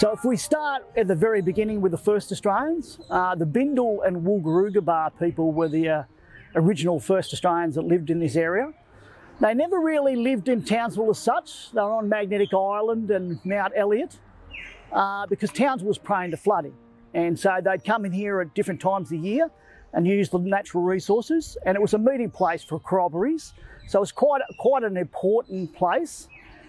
So if we start at the very beginning with the first Australians, the Bindal and Woolgoolga people were the original first Australians that lived in this area. They never really lived in Townsville as such. They were on Magnetic Island and Mount Elliot because Townsville was prone to flooding. And so they'd come in here at different times of the year and use the natural resources, and it was a meeting place for corroborees. So it was quite an important place,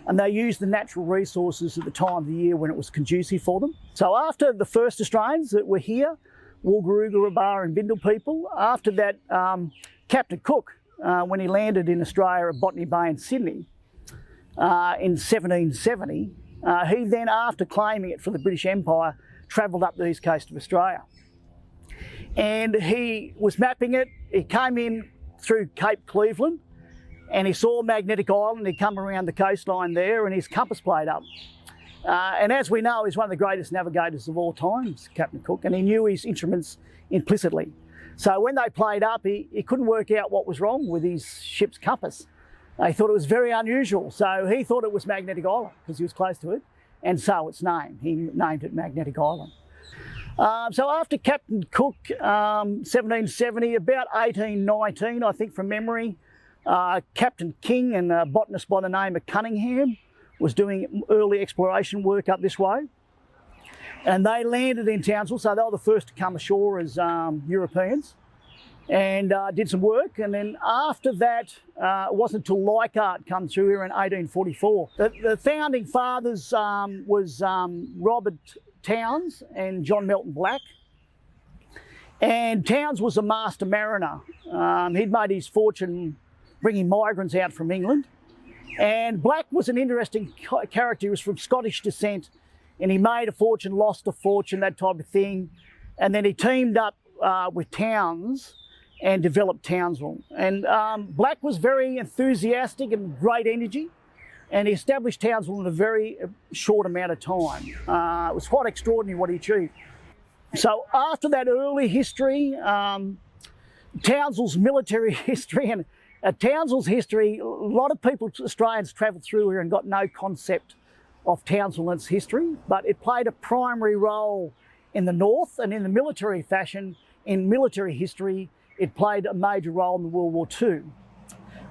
and they used the natural resources at the time of the year when it was conducive for them. So after the first Australians that were here, Woolgoolga and Bindal people, after that, Captain Cook, when he landed in Australia at Botany Bay in Sydney in 1770, he then, after claiming it for the British Empire, travelled up the east coast of Australia. And he was mapping it. He came in through Cape Cleveland and he saw Magnetic Island. He'd come around the coastline there and his compass played up. And as we know, he's one of the greatest navigators of all times, Captain Cook, and he knew his instruments implicitly. So when they played up, he couldn't work out what was wrong with his ship's compass. He thought it was very unusual. So he thought it was Magnetic Island because he was close to it. And so it's named. He named it Magnetic Island. So after Captain Cook, 1770, about 1819, I think from memory, Captain King and a botanist by the name of Cunningham was doing early exploration work up this way. And they landed in Townsville, so they were the first to come ashore as Europeans and did some work. And then after that, it wasn't until Leichhardt come through here in 1844. The founding fathers was Robert Towns and John Melton Black. And Towns was a master mariner. He'd made his fortune bringing migrants out from England. And Black was an interesting character. He was from Scottish descent and he made a fortune, lost a fortune, that type of thing. And then he teamed up with Towns and developed Townsville. And Black was very enthusiastic and great energy. And he established Townsville in a very short amount of time. It was quite extraordinary what he achieved. So after that early history, Townsville's military history, and Townsville's history, a lot of people, Australians, travelled through here and got no concept of Townsville and its history, but it played a primary role in the north, and in the military fashion, in military history, it played a major role in World War II.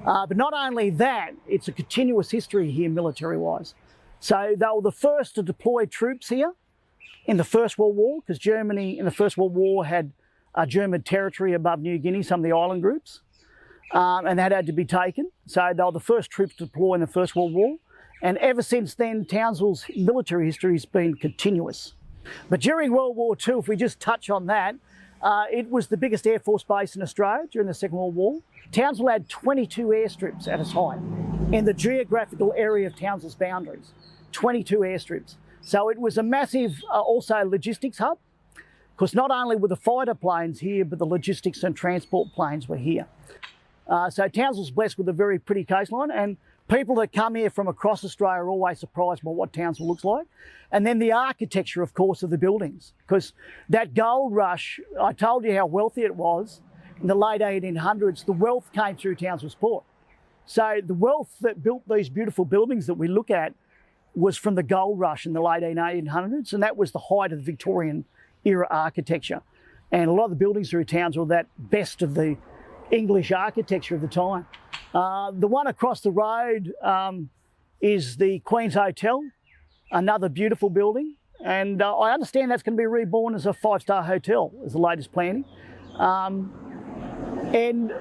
But not only that, it's a continuous history here military-wise. So they were the first to deploy troops here in the First World War, because Germany in the First World War had German territory above New Guinea, some of the island groups, and that had to be taken. So they were the first troops to deploy in the First World War. And ever since then, Townsville's military history has been continuous. But during World War II, if we just touch on that, it was the biggest Air Force base in Australia during the Second World War. Townsville had 22 airstrips at its height in the geographical area of Townsville's boundaries, 22 airstrips. So it was a massive, also logistics hub, because not only were the fighter planes here, but the logistics and transport planes were here. So Townsville's blessed with a very pretty coastline, and people that come here from across Australia are always surprised by what Townsville looks like. And then the architecture, of course, of the buildings, because that gold rush, I told you how wealthy it was. In the late 1800s, the wealth came through Townsville's port. So the wealth that built these beautiful buildings that we look at was from the gold rush in the late 1800s, and that was the height of the Victorian era architecture. And a lot of the buildings through Townsville were that best of the English architecture of the time. The one across the road is the Queen's Hotel, another beautiful building. And I understand that's going to be reborn as a 5-star hotel, as the latest planning. And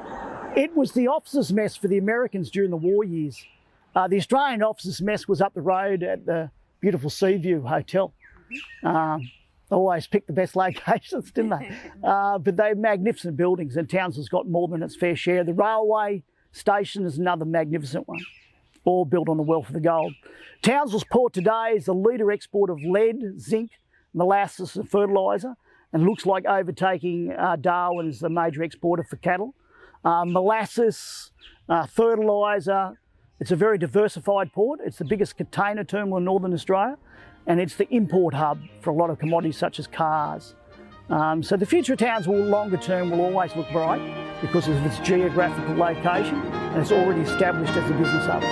it was the officers' mess for the Americans during the war years. The Australian officers' mess was up the road at the beautiful Seaview Hotel. They always picked the best locations, didn't they? But they're magnificent buildings, and Townsville's got more than its fair share. The railway station is another magnificent one, all built on the wealth of the gold. Townsville's port today is the leader export of lead, zinc, molasses and fertiliser, and looks like overtaking Darwin as the major exporter for cattle. Molasses, fertiliser, it's a very diversified port. It's the biggest container terminal in Northern Australia, and it's the import hub for a lot of commodities such as cars. So the future of Townsville longer term will always look bright because of its geographical location, and it's already established as a business hub.